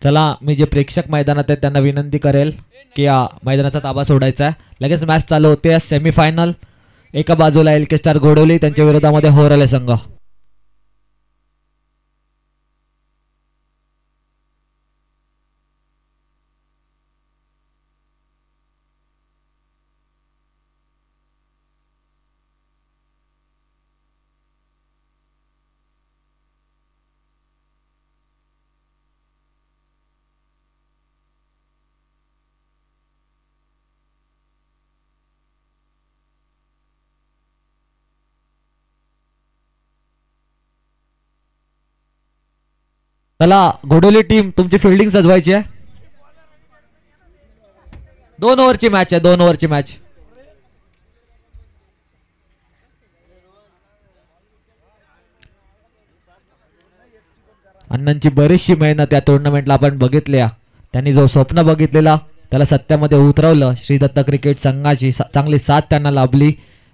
चला मी जे प्रेक्षक मैदानात आहेत त्यांना विनंती करेल की या मैदानाचा ताबा सोडायचा आहे. लगेच मॅच चालू होते. सेमीफायनल एका बाजूला एल के स्टार घोडवली त्यांच्या विरोधामध्ये होरले संघ. चला घोडवली टीम तुमची फिल्डिंग सजवायची आहे. 2 ओव्हरची मॅच आहे. 2 ओव्हरची मॅच. अण्णांची बरीचशी मेहनत या टुर्नामेंटला आपण बघितल्या. त्यांनी जो स्वप्न बघितलेला त्याला सत्यामध्ये उतरवलं. श्रीदत्त क्रिकेट संघाची चांगली साथ त्यांना लाभली.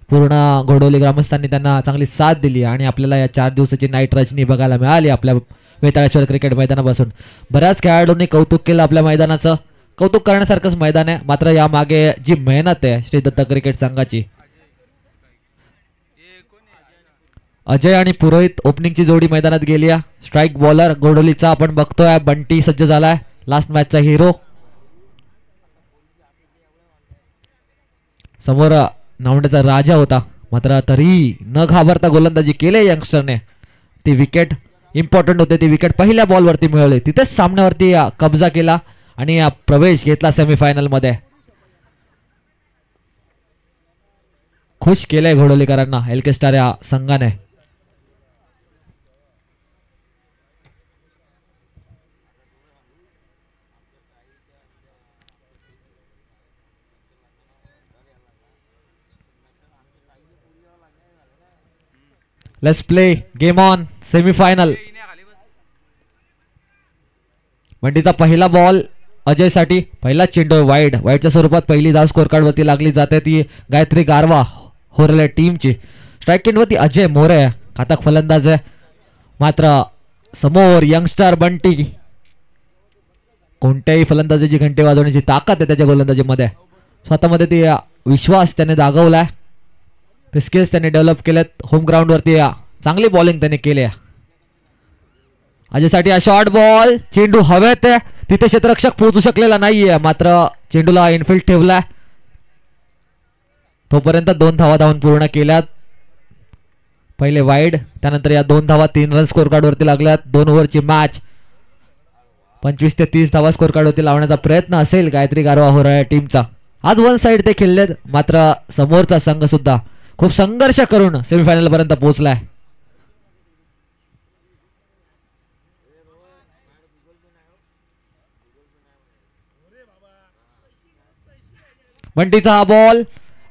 पूर्ण घोडवली ग्रामस्थांनी त्यांना चांगली साथ दिली आणि आपल्याला या 4 दिवसाची नाईट रचनी बघायला मिळाली आपल्या वेताळेश्वर क्रिकेट मैदानापासून. बऱ्याच खेळाडूंनी कौतुक केलं आपल्या मैदानाचं. कौतुक करण्यासारखंच मैदान आहे. मात्र यामागे जी मेहनत आहे श्रीदत्त क्रिकेट संघाची. अजय आणि पुरोहित ओपनिंगची जोडी मैदानात गेली आहे. स्ट्राईक बॉलर घोडवलीचा आपण बघतोय बंटी सज्ज झालाय. लास्ट मॅचचा हिरो. समोर नावंड्याचा राजा होता मात्र तरी न घाबरता गोलंदाजी केले यंगस्टरने. ती विकेट इम्पॉर्टंट होते. ती विकेट पहिल्या बॉलवरती मिळवली. तिथेच सामन्यावरती कब्जा केला आणि प्रवेश घेतला सेमीफायनल मध्ये. खुश केलंय घोडवलीकरांना एल के स्टार या संघाने. Let's play game on semifinal. बंटीचा पहिला बॉल अजय साठी. पहिला चेंडू वाईडच्या स्वरूपात पहिली धाव स्कोर कार्ड वरती लागली जाते ती गायत्री गारवा होरले टीमची. स्ट्राईक एंड वरती अजय मोरे घातक फलंदाज आहे. मात्र समोर यंगस्टर बंटी. कोणत्याही फलंदाजीची घंटी वाजवण्याची ताकद आहे त्याच्या गोलंदाजीमध्ये. स्वतःमध्ये ती विश्वास त्याने दाखवलाय. ते स्किल्स त्यांनी डेव्हलप केलेत. होम ग्राउंड वरती चांगली बॉलिंग त्याने केली. अजयसाठी हा शॉर्ट बॉल. चेंडू हवेत आहे. तिथे क्षेत्ररक्षक पोहोचू शकलेला नाहीये मात्र चेंडूला इनफिल्ड ठेवलाय. तोपर्यंत 2 धावा धावून पूर्ण केल्यात. पहिले वाईड त्यानंतर या 2 धावा 3 रन स्कोर कार्ड वरती लागल्यात. 2 ओव्हरची मॅच. 25 ते 30 धावा स्कोर कार्ड वरती लावण्याचा प्रयत्न असेल गायत्री गारवा होरळे टीमचा. आज 1 साइड ते खेळलेत मात्र समोरचा संघ सुद्धा खूप संघर्ष करून सेमीफायनल पर्यंत पोहोचलाय. बंटीचा हा बॉल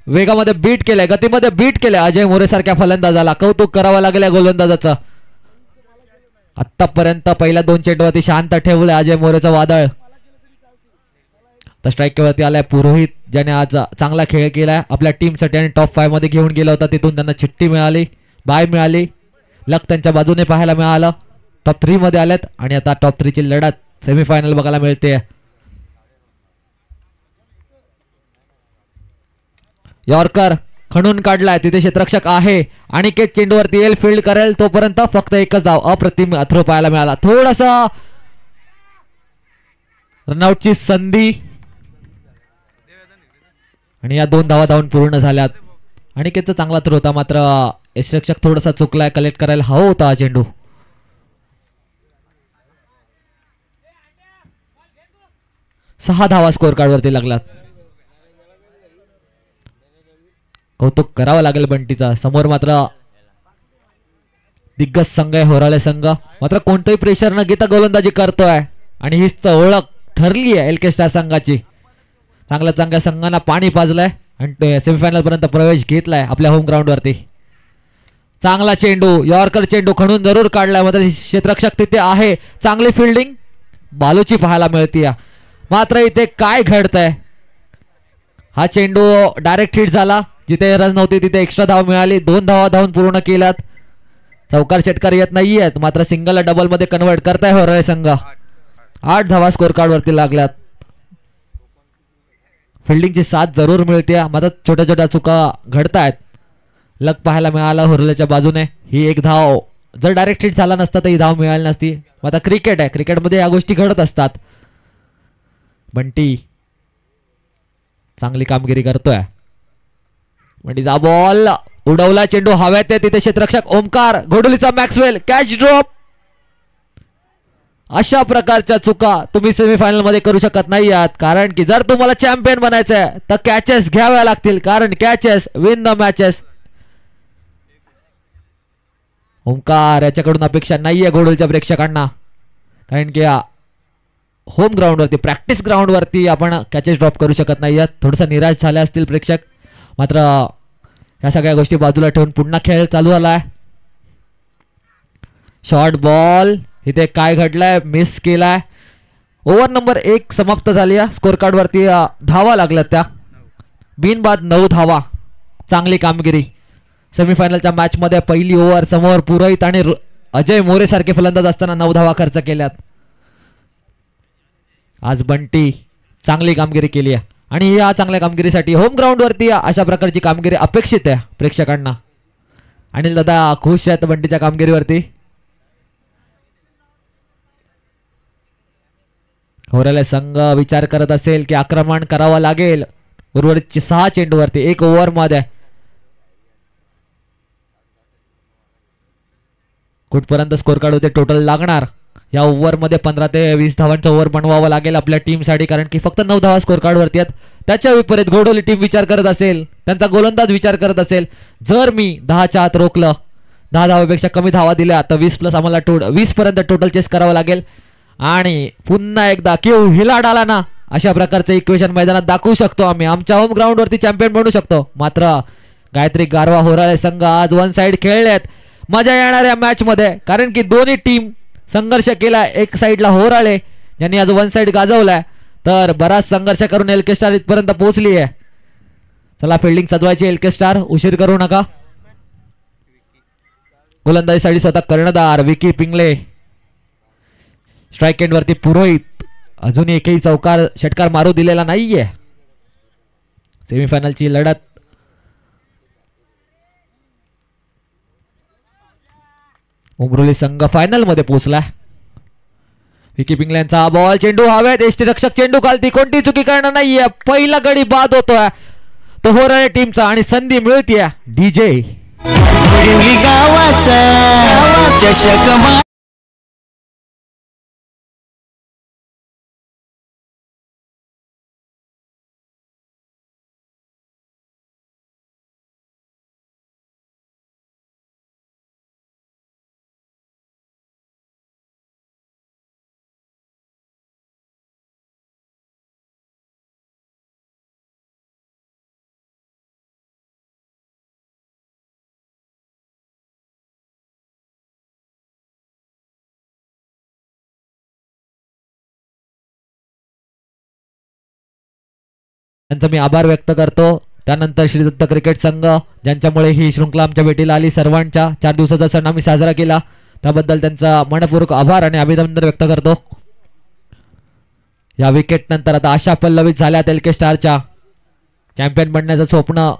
वेगामध्ये बीट केलाय. गतीमध्ये बीट केलाय अजय मोरे सारख्या फलंदाजाला. कौतुक करावं लागेल या गोलंदाजाचं. आतापर्यंत पहिल्या 2 चेंडूवरती शांत ठेवलंय अजय मोरेचं वादळ. तर स्ट्राईक वरती आलाय पुरोहित ज्याने आज चांगला खेळ केलाय आपल्या टीमसाठी आणि टॉप 5 मध्ये घेऊन गेला होता. तिथून त्यांना चिठ्ठी मिळाली. बाय मिळाली. लक त्यांच्या बाजूने पाहायला मिळालं. टॉप 3 मध्ये आलेत आणि आता टॉप 3 ची लढत सेमीफायनल बघायला मिळते. यॉर्कर खणून काढलाय. तिथे क्षेत्ररक्षक आहे. अनिकेत चेंडूवरती येईल फील्ड करेल तोपर्यंत फक्त एकच धाव. अप्रतिम थ्रो पाहायला मिळाला. थोडासा रनआउटची संधी आणि या 2 धावा धावून पूर्ण झाल्यात. अनिकेतचा चांगला थ्रो होता मात्र यष्टिरक्षक थोडासा चुकलाय. कलेक्ट करायला हवा होता हा चेंडू. सहा धावा स्कोर कार्ड वरती लागलात. कौतुक करावं लागेल बंटीचा. समोर मात्र दिग्गज संघ आहे होराळे संघ. मात्र कोणतंही प्रेशर न घेता गोलंदाजी करतोय आणि हीच तर ओळख ठरली आहे एल के स्टार संघाची. चांगल्या संघांना पाणी पाजलंय आणि सेमीफायनल पर्यंत प्रवेश घेतलाय आपल्या होम ग्राउंड वरती. चांगला चेंडू यॉर्कर चेंडू खणून जरूर काढलाय मात्र क्षेत्ररक्षक तिथे आहे. चांगली फिल्डिंग बालूची पाहायला मिळते. मात्र इथे काय घडतंय. हा चेंडू डायरेक्ट हिट झाला. जिथे रन नव्हती तिथे एक्स्ट्रा धाव मिळाली. 2 धावा धावून पूर्ण केल्यात. चौकार षटकार येत नाहीयेत मात्र सिंगल डबल मध्ये कन्वर्ट करताय होराळे संघ. 8 धावा स्कोर कार्ड वरती लागल्यात. फिल्डिंगची साथ जरूर मिळते, मात्र छोट्या छोट्या चुका घडतायत. लक पाहायला मिळाला हुरल्याच्या बाजूने. ही एक धाव जर डायरेक्ट हिट झाला नसता तर ही धाव मिळाली नसती. आता क्रिकेट आहे, क्रिकेटमध्ये या गोष्टी घडत असतात. बंटी चांगली कामगिरी करतोय. बंटीचा बॉल उडवला, चेंडू हव्यात आहे, तिथे क्षेत्ररक्षक ओमकार, घोडुलीचा मॅक्सवेल, कॅच ड्रॉप. अशा प्रकारच्या चुका तुम्ही सेमीफायनल मध्ये करू शकत नाही आहात, कारण की जर तुम्हाला चॅम्पियन बनायचं आहे तर कॅचेस घ्याव्या लागतील, कारण catches win the matches. Omkar याच्याकडून अपेक्षा नाहीये घोडुलीच्या प्रेक्षकांना, कारण की होम ग्राउंड वरती, प्रॅक्टिस ग्राउंड वरती आपण कॅचेस ड्रॉप करू शकत नाही आहात. थोडंसं निराश झाले असतील प्रेक्षक, मात्र या सगळ्या गोष्टी बाजूला ठेवून पुन्हा खेळ चालू झालाय. शॉर्ट बॉल, इथे काय घडलंय, मिस केलाय. ओव्हर नंबर 1 समाप्त झाली आहे. स्कोर कार्ड वरती धावा लागल्यात, त्या बिनबाद 9 धावा. चांगली कामगिरी. सेमीफायनलच्या मॅच मध्ये पहिली ओव्हर समोर पुरोहित आणि अजय मोरे सारखे फलंदाज असताना 9 धावा खर्च केल्यात. आज बंटी चांगली कामगिरी केली आहे आणि या चांगल्या कामगिरीसाठी होम ग्राउंड वरती अशा प्रकारची कामगिरी अपेक्षित आहे प्रेक्षकांना. अनिल दादा खुश आहेत बंटीच्या कामगिरीवरती. होराले संघ विचार करत असेल की आक्रमण करावं लागेल उर्वरित 6 चेंडूवरती 1 ओव्हर मध्ये. कुठपर्यंत स्कोर कार्ड होते टोटल लागणार या ओव्हर मध्ये? 15 ते 20 धावांचा ओव्हर बनवावा लागेल आपल्या टीमसाठी, कारण की फक्त 9 धावा स्कोर कार्ड वरती आहेत. त्याच्या विपरीत घोडोली टीम विचार करत असेल, त्यांचा गोलंदाज विचार करत असेल, जर मी 10च्या आत रोखलं, 10 धावापेक्षा कमी धावा दिल्या तर 20+ आम्हाला 20 पर्यंत टोटल चेस करावं लागेल. आणि पुन्हा एकदा क्यू हिला डाला ना, अशा प्रकारचं इक्वेशन मैदानात दाखवू शकतो आम्ही. आमच्या होम ग्राउंड वरती चॅम्पियन बनू शकतो. मात्र गायत्री गारवा होराळे संघ आज वन साइड खेळलेत. मजा येणार या मॅच मध्ये, कारण की दोन्ही टीम संघर्ष केला. एक साइडला होराळे ज्यांनी आज वन साइड गाजवलाय, तर बराच संघर्ष करून एलके स्टार इथपर्यंत पोहोचली आहे. चला फिल्डिंग सजवायची एलके स्टार, उशीर करू नका. गोलंदाजीसाठी स्वतः कर्णधार विकी पिंगले, स्ट्राइक एंड वरती पुरोहित. अजूनही एकही चौकार षटकार मारू दिलेला नाहीये. सेमीफायनलची लढत उमरोली संघ फायनल मध्ये पोहोचला. विकी पिंगले यांचा बॉल, चेंडू हवेत, यष्टीरक्षक चेंडू खालती, कोणती चुकी करणार नाहीये. पहिला गडी बाद होतोय तो होराळे टीमचा आणि संधी मिळतीये डीजे त्यांचा मी आभार व्यक्त करतो. त्यानंतर श्रीदत्त क्रिकेट संघ ज्यांच्यामुळे ही शृंखला आमच्या भेटीला आली, सर्वांच्या 4 दिवसाचा सण आम्ही साजरा केला, त्याबद्दल त्यांचा मनपूर्वक आभार आणि अभिनंदन व्यक्त करतो. या विकेट नंतर आता आशा पल्लवित झाल्यात एलके स्टारच्या. चॅम्पियन बनण्याचं स्वप्न,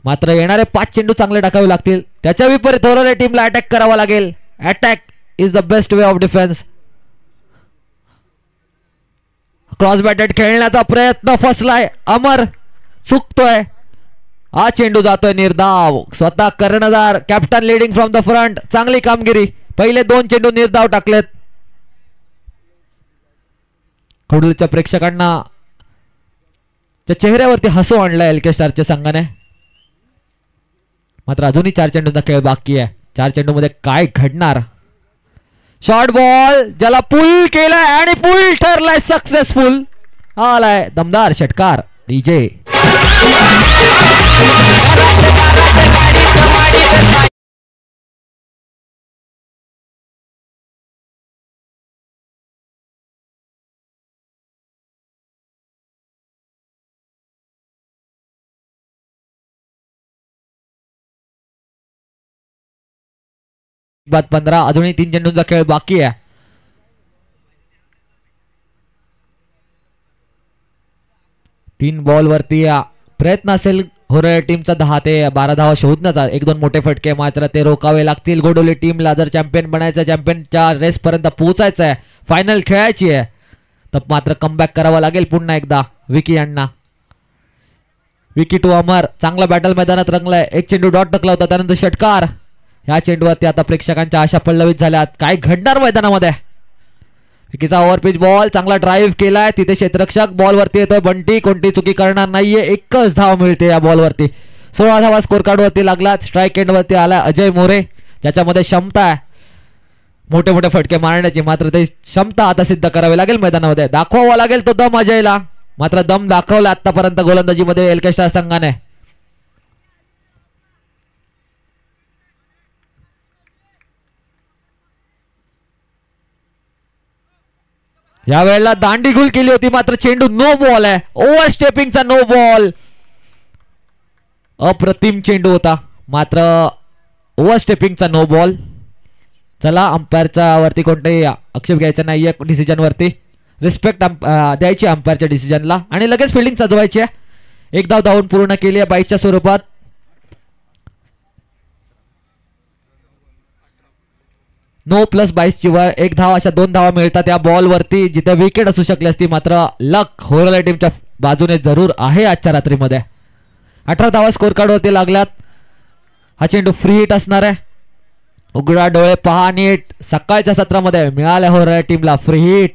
मात्र येणारे 5 चेंडू चांगले टाकावे लागतील. त्याच्या विपरीत होराळे टीमला अटॅक करावा लागेल. Attack is the best way of defence. Cross batted खेळण्याचा प्रयत्न फसलाय, अमर चुकतोय. हा चेंडू जातोय निर्धाव. स्वतः कर्णधार captain leading from the front. चांगली कामगिरी. पहिले 2 चेंडू निर्धाव टाकलेत. कुडूलच्या प्रेक्षकांना त्या चेहऱ्यावरती हसू आणलाय एलके स्टारच्या संघाने. मात्र अजूनही 4 चेंडूंचा खेळ बाकी आहे. 4 चेंडू मध्ये काय घडणार? शॉर्ट बॉल ज्याला पुल केलाय आणि पुल ठरलाय सक्सेसफुल. आलाय दमदार षटकार डीजे. बाद 15. अजूनही 3 चेंडूंचा खेळ बाकी आहे. 3 बॉल वरती प्रयत्न असेल होरळ टीमचा 10 ते 12 धावा शोधण्याचा. 1-2 मोठे फटके मात्र ते रोखावे लागतील गोडोली टीमला जर चॅम्पियन बनायचं, चॅम्पियनच्या रेस पर्यंत पोहोचायचं आहे, फायनल खेळायची आहे, तर मात्र कमबॅक करावा लागेल पुन्हा एकदा विकी यांना. विकी टू अमर चांगला बॅटल मैदानात रंगलाय. एक चेंडू डॉट टाकला होता, त्यानंतर षटकार. ह्या चेंडूवरती आता प्रेक्षकांच्या आशा पल्लवित झाल्यात. काय घडणार मैदानामध्ये. विकीचा ओव्हरपिच बॉल चांगला ड्राईव्ह केलाय, तिथे क्षेत्ररक्षक बॉल वरती येतोय. बंटी कोणती चुकी करणार नाहीये, एकच धाव मिळते या बॉल वरती. 16 धावा स्कोर कार्ड वरती लागलात. स्ट्राईक एंड वरती आला अजय मोरे, ज्याच्यामध्ये क्षमता आहे मोठे मोठे फटके मारण्याची, मात्र ते क्षमता आता सिद्ध करावी लागेल मैदानामध्ये. दाखवावा लागेल तो दम अजयला, मात्र दम दाखवला आतापर्यंत गोलंदाजीमध्ये एलके स्टार संघाने. यावेळेला दांडीगुल केली होती, मात्र चेंडू नो बॉल आहे. ओव्हर स्टेपिंगचा नो बॉल. अप्रतिम चेंडू होता, मात्र ओव्हर स्टेपिंगचा नो बॉल. चला, अंपायरच्या वरती कोणताही आक्षेप घ्यायचा नाहीये, डिसिजन वरती रिस्पेक्ट द्यायची अंपायरच्या डिसिजनला, आणि लगेच फिल्डिंग सजवायची आहे. एक धाव धावून पूर्ण केली आहे 22च्या स्वरूपात. नो प्लस 22 ची वर एक धाव, अशा 2 धावा मिळतात या बॉल वरती, जिथे विकेट असू शकली असती, मात्र लक होरला टीमच्या बाजूने जरूर आहे आजच्या रात्रीमध्ये. 18 धावा स्कोर कार्ड वरती लागल्यात. हा चेंडू फ्री हिट असणार आहे. उघडा डोळे पहा नीट, सकाळच्या सत्रामध्ये मिळाल्या होरला टीमला फ्री हिट.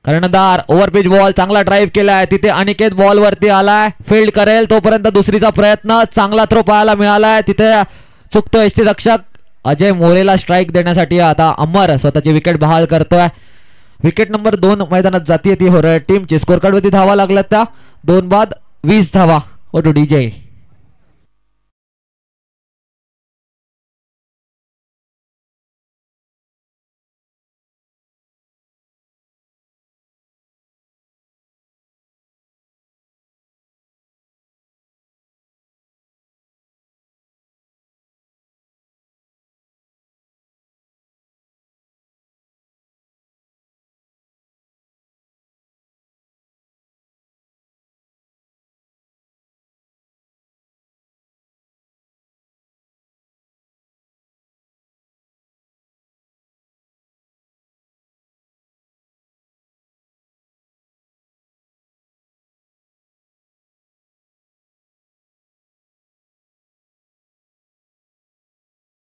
कर्णधार ओव्हरपिच बॉल चांगला ड्राईव्ह केलाय, तिथे अनिकेत बॉल वरती आलाय, फील्ड करेल तोपर्यंत दुसरीचा प्रयत्न, चांगला थ्रो पाहायला मिळालाय, तिथे चुकतो यष्टी रक्षक. अजय मोरेला स्ट्राईक देण्यासाठी आता अमर स्वतःची विकेट बहाल करतोय. विकेट नंबर 2 मैदानात जातीये ती होरळ टीमची. स्कोर कार्ड वरती धावा लागल्यात त्या 2 बाद 20 धावा. ओटू डीजे.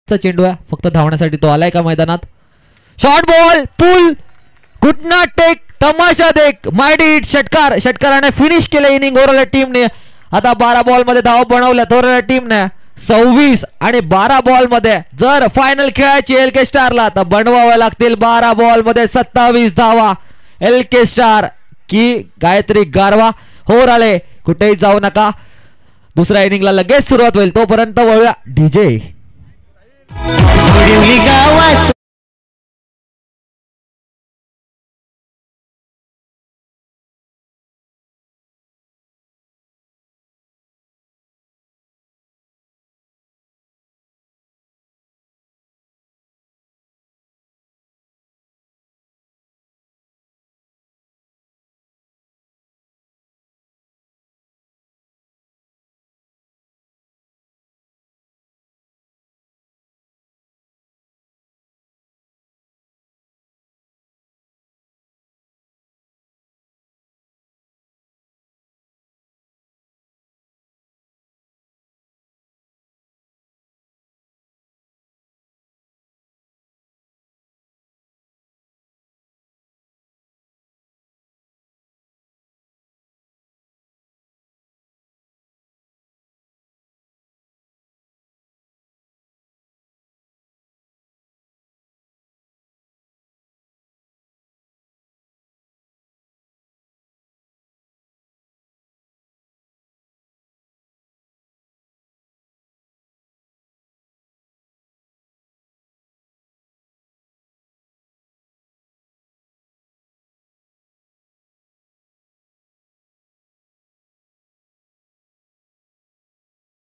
चेंडू आहे, फक्त धावण्यासाठी तो आलाय का मैदानात. शॉर्ट बॉल पुल, गुड नॉट टेक, तमाशा देख, मायडी षटकार. षटकाराने फिनिश केले इनिंग ओरला टीमने. आता 12 बॉल मध्ये धाव बनवल्यात ओरला टीमने. 26 आणि 12 बॉल मध्ये जर फायनल खेळायची एलके स्टारला तर बनवावे लागतील 12 बॉल मध्ये 27 धावा. एलके स्टार की गायत्री गारवा. होर आले, कुठेही जाऊ नका, दुसऱ्या इनिंगला लगेच सुरुवात होईल, तोपर्यंत वळूया डीजे.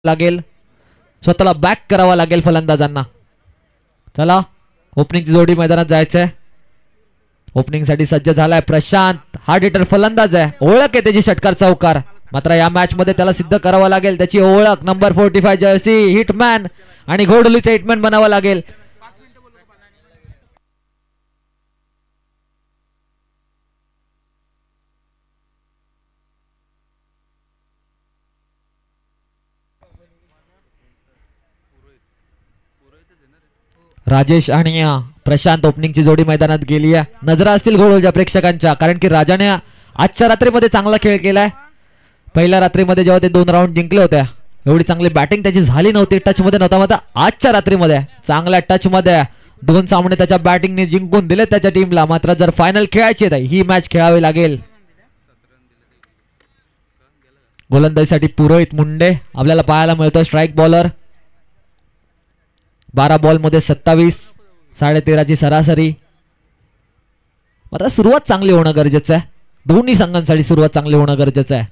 लागेल, स्वतःला बॅक करावा लागेल फलंदाजांना. चला, ओपनिंगची जोडी मैदानात जायचंय. ओपनिंग साठी सज्ज झालाय प्रशांत. हार्ड हिटर फलंदाज आहे, ओळख आहे त्याची षटकार चौकार. मात्र या मॅच मध्ये त्याला सिद्ध करावं लागेल त्याची ओळख. नंबर 45 जर्सी हिटमॅन आणि घोडोलीचा हिटमॅन बनावं लागेल. राजेश आणि प्रशांत ओपनिंगची जोडी मैदानात गेली आहे. नजरा असतील घोडोलीच्या प्रेक्षकांच्या, कारण की राजाने आजच्या रात्रीमध्ये चांगला खेळ केलाय. पहिल्या रात्रीमध्ये जेव्हा ते 2 राऊंड जिंकले होते एवढी चांगली बॅटिंग त्याची झाली नव्हती, टच मध्ये नव्हता. मात्र आजच्या रात्रीमध्ये चांगल्या टच मध्ये 2 सामने त्याच्या बॅटिंगने जिंकून दिले त्याच्या टीमला. मात्र जर फायनल खेळायची आहे ही मॅच खेळावी लागेल. गोलंदाजीसाठी पुरोहित मुंडे आपल्याला पाहायला मिळतोय स्ट्राईक बॉलर. 12 बॉल मध्ये 27, 13.5ची सरासरी. मात्र सुरुवात चांगली होणं गरजेचं आहे, दोन्ही संघांसाठी सुरुवात चांगली होणं गरजेचं आहे.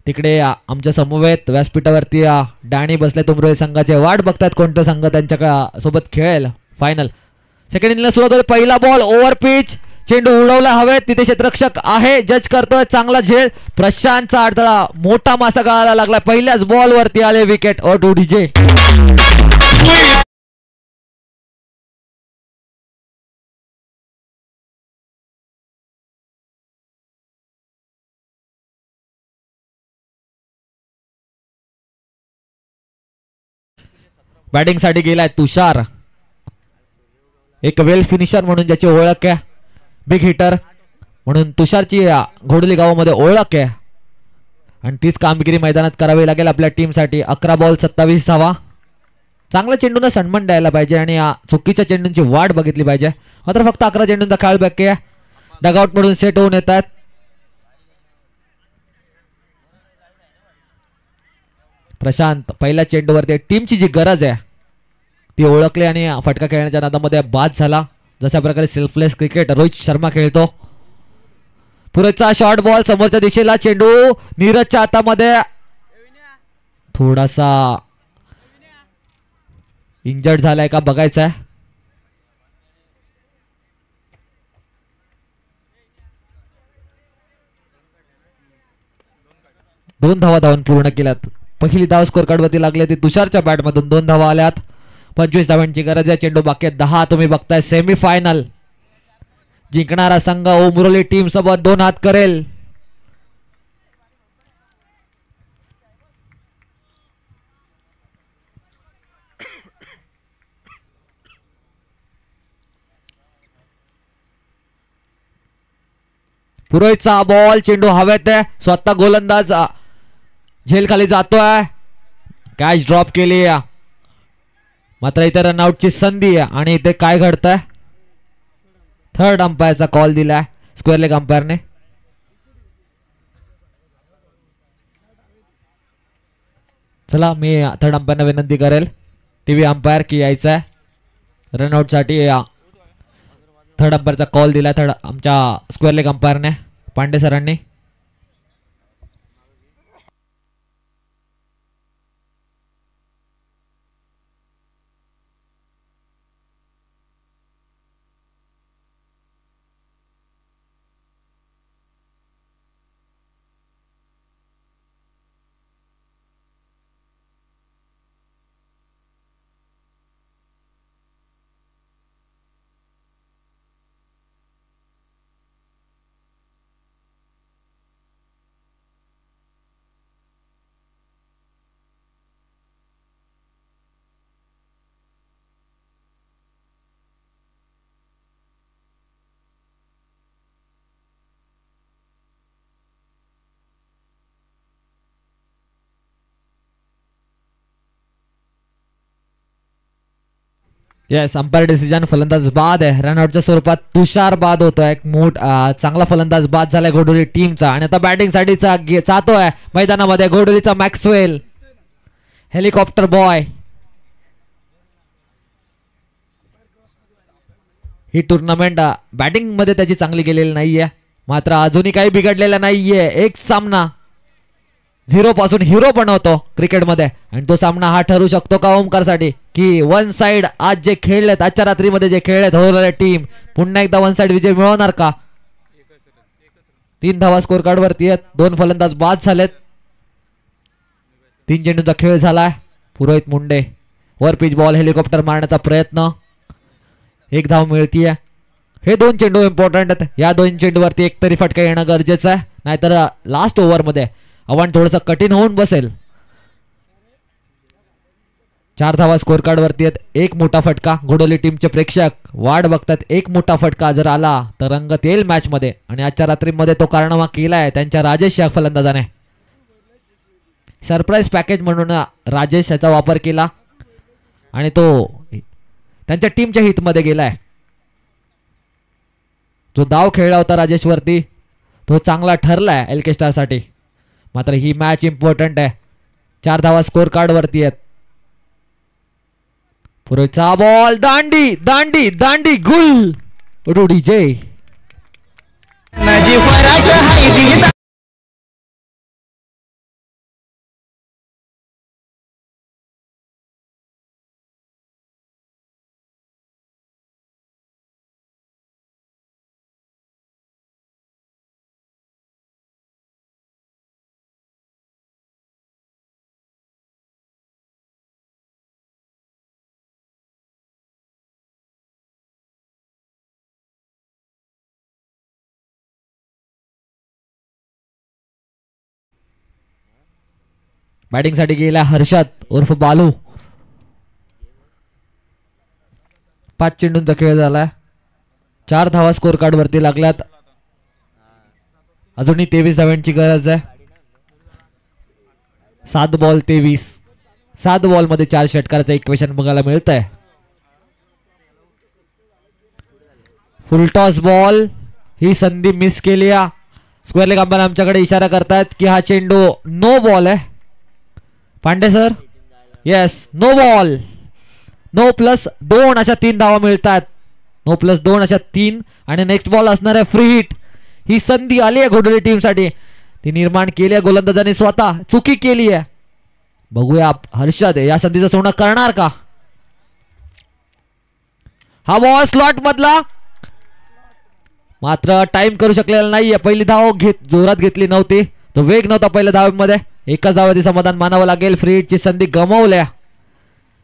तिकडे आमच्या समवेत व्यासपीठावरती डॅनी बसले तुमरोई संघाचे. वाट बघतात कोणता संघ त्यांच्या सोबत खेळेल फायनल. सेकंड इनिंगला सुरुवात होते. पहिला बॉल ओव्हर पिच, चेंडू उडवला हवेत, तिथे क्षेत्ररक्षक आहे, जज करतोय चांगला झेल. प्रशांतचा अडथळा, मोठा मासा गळायला लागला. पहिल्याच बॉल वरती आले विकेट. डीजे बॅटिंग साठी गेलाय तुषार, एक वेल फिनिशर म्हणून ज्याची ओळख आहे, बिग हिटर म्हणून तुषारची घोडोली गावामध्ये ओळख आहे आणि तीच कामगिरी मैदानात करावी लागेल आपल्या टीमसाठी. 11 बॉल 27 धावा. चांगल्या चेंडूंना सन्मान द्यायला पाहिजे आणि चुकीच्या चेंडूंची वाट बघितली पाहिजे. मात्र फक्त 11 चेंडूंचा खेळ बाकी आहे. डगआउट मधून सेट होऊन येतात. प्रशांत पहिल्या चेंडूवरती टीमची जी गरज आहे ती ओळखली आणि फटका खेळण्याच्या नादामध्ये बाद झाला. जशा प्रकारे सेल्फलेस क्रिकेट रोहित शर्मा खेळतो. पुरेचा शॉर्ट बॉल समोरच्या दिशेला, चेंडू नीरजच्या हातामध्ये, थोडासा इंजर्ड झालाय का बघायचं आहे. दोन धावा धावून पूर्ण केल्यात. पहिली धाव स्कोर कार्ड वरती लागली ती तुषारच्या बॅट मधून. 2 धावा आल्यात. 25 धावांची गरज आहे. चेंडू बाकी 10. तुम्ही बघताय सेमीफायनल. जिंकणारा संघ उमरोली टीम सोबत 2 हात करेल. पुरोहितचा बॉल, चेंडू हवेत आहे. स्वतः गोलंदाज झेल खाली जातोय. कॅच ड्रॉप केली. मात्र इथे रनआउटची संधी आहे आणि इथे काय घडतंय, थर्ड अंपायरचा कॉल दिलाय स्क्वेअर लेग अंपायरने. चला मी थर्ड अंपायरना विनंती करेल टीव्ही अंपायर की यायचं आहे रनआउट साठी. थर्ड अंपायरचा कॉल दिलाय थर्ड आमच्या स्क्वेअर लेग अंपायरने पांडे सरांनी. Yes, umpire decision. फलंदाज बाद आहे. रनआउटच्या स्वरूपात तुषार बाद होतोय. एक चांगला फलंदाज बाद झालाय घोडोली टीमचा. आणि आता बॅटिंग साठीचा जातोय मैदानामध्ये घोडोलीचा मॅक्सवेल, हेलिकॉप्टर बॉय. ही टुर्नामेंट बॅटिंग मध्ये त्याची चांगली गेलेली नाहीये, मात्र अजूनही काही बिघडलेलं नाहीये. एक सामना झिरो पासून हिरो बनवतो क्रिकेटमध्ये. आणि तो सामना हा ठरू शकतो का ओमकारसाठी, की वन साइड आज जे खेळलेत, आजच्या रात्रीमध्ये जे खेळलेत हरवलेल्या टीम पुन्हा एकदा वन साइड विजय मिळवणार का? 3 धावा स्कोर कार्ड वरती आहेत. 2 फलंदाज बाद झालेत. 3 चेंडूचा खेळ झालाय. पुरोहित मुंडे वर पिच बॉल हेलिकॉप्टर मारण्याचा प्रयत्न. 1 धाव मिळतीये. हे 2 चेंडू इम्पॉर्टंट आहेत. या 2 चेंडूवरती एक तरी फटका येणं गरजेचं आहे, नाहीतर लास्ट ओव्हरमध्ये आव्हान थोडंसं कठीण होऊन बसेल. 4 धावा स्कोर कार्ड वरती आहेत. एक मोठा फटका. घोडोली टीमचे प्रेक्षक वाट बघतात. एक मोठा फटका जर आला तर रंगत येईल मॅच मध्ये, आणि आजच्या रात्रीमध्ये तो कारनामा केलाय त्यांच्या राजेश या फलंदाजाने. सरप्राईज पॅकेज म्हणून राजेश याचा वापर केला आणि तो त्यांच्या टीमच्या हितमध्ये गेलाय. जो डाव खेळला होता राजेश वरती तो चांगला ठरलाय एलके स्टार साठी. मात्र ही मॅच इम्पॉर्टंट आहे. 4 धावा स्कोर कार्ड वरती आहेत. पुरेचा बॉल, दांडी दांडी दांडी गुल रुडी जय. बॅटिंग साठी गेला हर्षद उर्फ बालू. 5 चेंडूंचा खेळ झालाय. 4 धावा स्कोर कार्ड वरती लागल्यात. अजूनही 23 धाव्यांची गरज आहे. 7 बॉल 23. 7 बॉल मध्ये 4 षटकाराचं इक्वेशन बघायला मिळत आहे. फुलटॉस बॉल, ही संधी मिस केली. स्क्वेअर लेग अंपायर आमच्याकडे इशारा करतायत की हा चेंडू नो बॉल आहे. Pandey sir, yes, no ball. No plus 2 अशा 3 धावा मिळतात. नो प्लस 2 अशा 3 आणि नेक्स्ट बॉल असणार आहे फ्री हिट. ही संधी आली आहे घोडोली टीम साठी, ती निर्माण केली आहे गोलंदाजाने स्वतः. चुकी केली आहे. बघूया हर्षद या संधीचं सोनं करणार का. हा बॉल स्लॉट मधला, मात्र टाइम करू शकलेला नाहीये. पहिली धाव जोरात घेतली नव्हती, तो वेग नव्हता पहिल्या धावेमध्ये. एकच धावाची समाधान मानावं लागेल. फ्री हिटची संधी गमावल्या.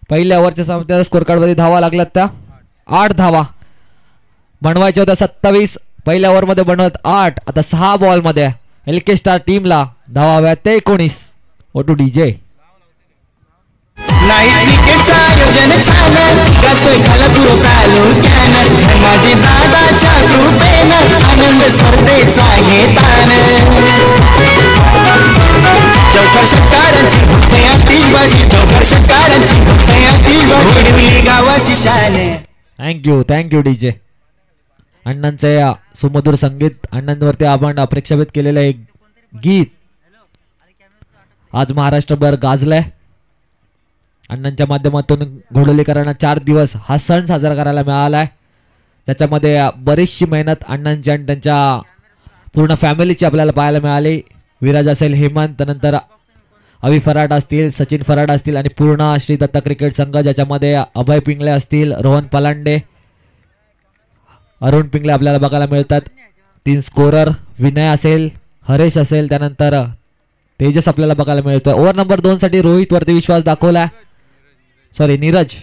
पहिल्या ओव्हरच्या सामन्यात स्कोर कार्ड मध्ये धावा लागल्यात त्या 8 धावा. बनवायच्या होत्या 27. पहिल्या ओव्हर मध्ये बनवत 8. आता 6 बॉल मध्ये एलके स्टार टीमला धावा हव्या ते 19. ओटू डीजे. नाही क्रिकेटचं आयोजन छान गाजतोय खालापूर तालुक्यानं. माझी दादाच्या कृपेनं आनंद स्पर्धेचा घेतान. चौकर षटकारांची धुकते आतिषबाजी. चौकर षटकारांची धुकते आतिषबाजी. उडविली गावाची शान. Thank you DJ. अण्णांचे सुमधुर संगीत, अण्णांवरती आपण प्रेक्षापित केलेलं एक गीत आज महाराष्ट्रभर गाजलंय. अण्णांच्या माध्यमातून घोडोलीकरांना 4 दिवस हा सण साजरा करायला मिळालाय. त्याच्यामध्ये बरीचशी मेहनत अण्णांची आणि त्यांच्या पूर्ण फॅमिलीची आपल्याला पाहायला मिळाली. विराज असेल, हेमंत, नंतर अवी फराड असतील, सचिन फराड असतील आणि पूर्ण श्री दत्ता क्रिकेट संघ, ज्याच्यामध्ये अभय पिंगळे असतील, रोहन पलांडे, अरुण पिंगळे आपल्याला बघायला मिळतात. 3 स्कोरर विनय असेल, हरेश असेल, त्यानंतर तेजस आपल्याला बघायला मिळतोय. ओव्हर नंबर 2 साठी रोहित वरती विश्वास दाखवलाय. सॉरी, नीरज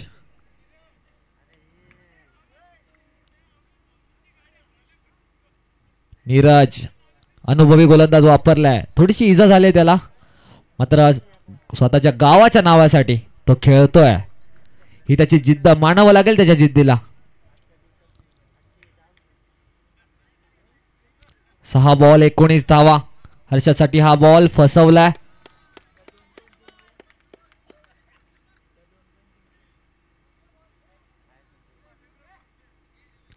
अनुभवी गोलंदाज वापरलाय. थोडीशी इजा झाली त्याला, मात्र स्वतःच्या गावाच्या नावासाठी तो खेळतोय. ही त्याची जिद्द मानावं लागेल त्याच्या जिद्दीला. 6 बॉल 19 धावा. हर्षदसाठी हा बॉल फसवलाय.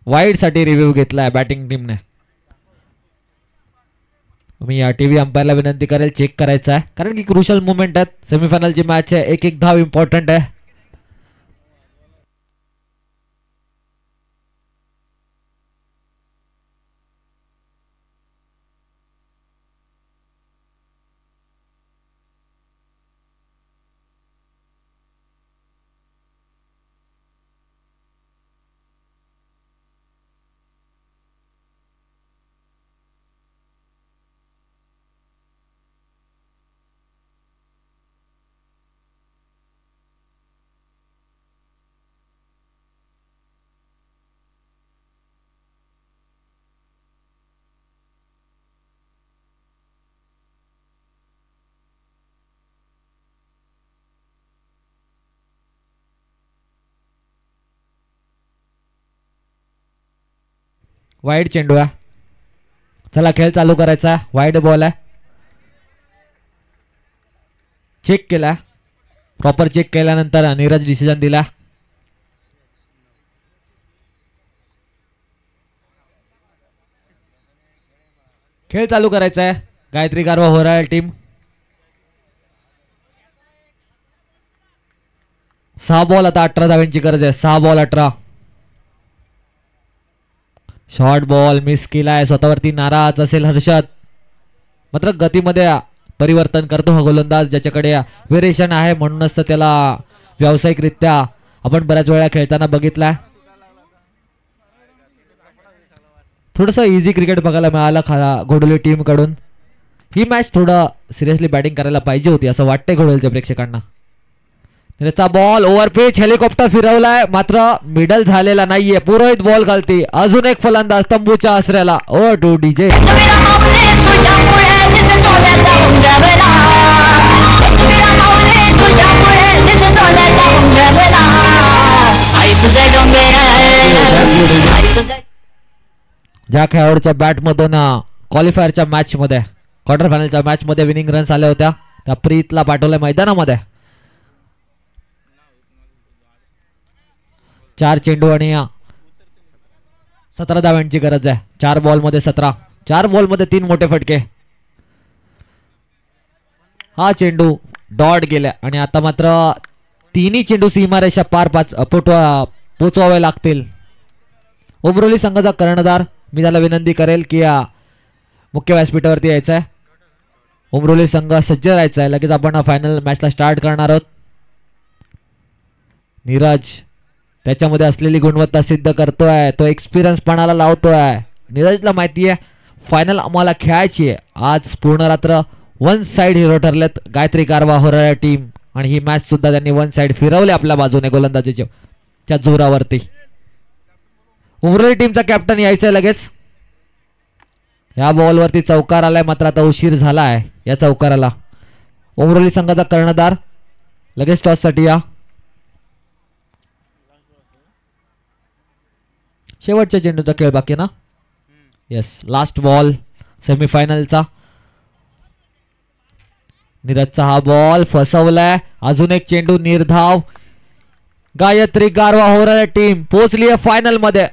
वाईड साठी रिव्ह्यू घेतलाय बॅटिंग टीमने. मी या टीव्ही अंपायरला विनंती करेल चेक करायचा आहे, कारण की क्रुशल मुवमेंट आहेत. सेमीफायनलची मॅच आहे. एक धाव इम्पॉर्टंट आहे. वाईड चेंडू आहे. चला खेळ चालू करायचा आहे. वाईड बॉल आहे. चेक केला, प्रॉपर चेक केल्यानंतर नीरज डिसिजन दिला. खेळ चालू करायचा आहे. गायत्री गारवा होराळ टीम. 6 बॉल आता 18 धावांची गरज आहे. 6 बॉल 18. शॉर्ट बॉल मिस केलाय. स्वतःवरती नाराज असेल हर्षद. मात्र गतीमध्ये परिवर्तन करतो हा गोलंदाज, ज्याच्याकडे व्हेरिएशन आहे, म्हणूनच तर त्याला व्यावसायिकरित्या आपण बऱ्याच वेळा खेळताना बघितला. थोडंसं इझी क्रिकेट बघायला मिळालं घोडोली टीम कडून. ही मॅच थोडं सिरियसली बॅटिंग करायला पाहिजे होती असं वाटतंय घोडोलीच्या प्रेक्षकांना. त्याचा बॉल ओव्हर पिच हेलिकॉप्टर फिरवलाय, मात्र मिडल झालेला नाहीये. पुरोहित बॉल घालते. अजून एक फलंदाज तंबूच्या आसऱ्याला. O two DJ. ज्या खेळाडूच्या बॅटमधून क्वालिफायरच्या मॅच मध्ये, क्वार्टर फायनलच्या मॅच मध्ये विनिंग रन्स आल्या होत्या, त्या प्रीतला पाठवलंय मैदानामध्ये. 4 चेंडू आणि 17 धावांची गरज आहे. 4 बॉल मध्ये 17. 4 बॉल मध्ये 3 मोठे फटके. हा चेंडू डॉट गेला आणि आता मात्र तिन्ही चेंडू सीमारेषा पार पोचवावे लागतील. उमरोली संघाचा कर्णधार, मी त्याला विनंती करेल की मुख्य व्यासपीठावरती यायचं आहे. उमरोली संघ सज्ज राहायचा आहे. लगेच आपण फायनल मॅचला स्टार्ट करणार आहोत. नीरज त्याच्यामध्ये असलेली गुणवत्ता सिद्ध करतोय. तो एक्सपिरियन्स पणाला लावतोय. नीरजला माहिती आहे फायनल आम्हाला खेळायची आहे. आज पूर्ण रात्र 1 साइड हिरो ठरलेत गायत्री कारवा होराळा टीम, आणि ही मॅच सुद्धा त्यांनी 1 साइड फिरवली आपल्या बाजूने गोलंदाजीच्या जोरावरती. उमरोली टीमचा कॅप्टन यायचंय लगेच. या बॉलवरती चौकार आलाय, मात्र आता उशीर झाला आहे या चौकाराला. उमरोली संघाचा कर्णधार लगेच टॉस साठी या. शेवटच्या चेंडूचा खेळ बाकी ना. येस, लास्ट बॉल सेमीफायनलचा. नीरजचा हा बॉल फसवलाय. अजून एक चेंडू निर्धाव. गायत्री गारवा होराळा टीम पोहोचली आहे फायनल मध्ये.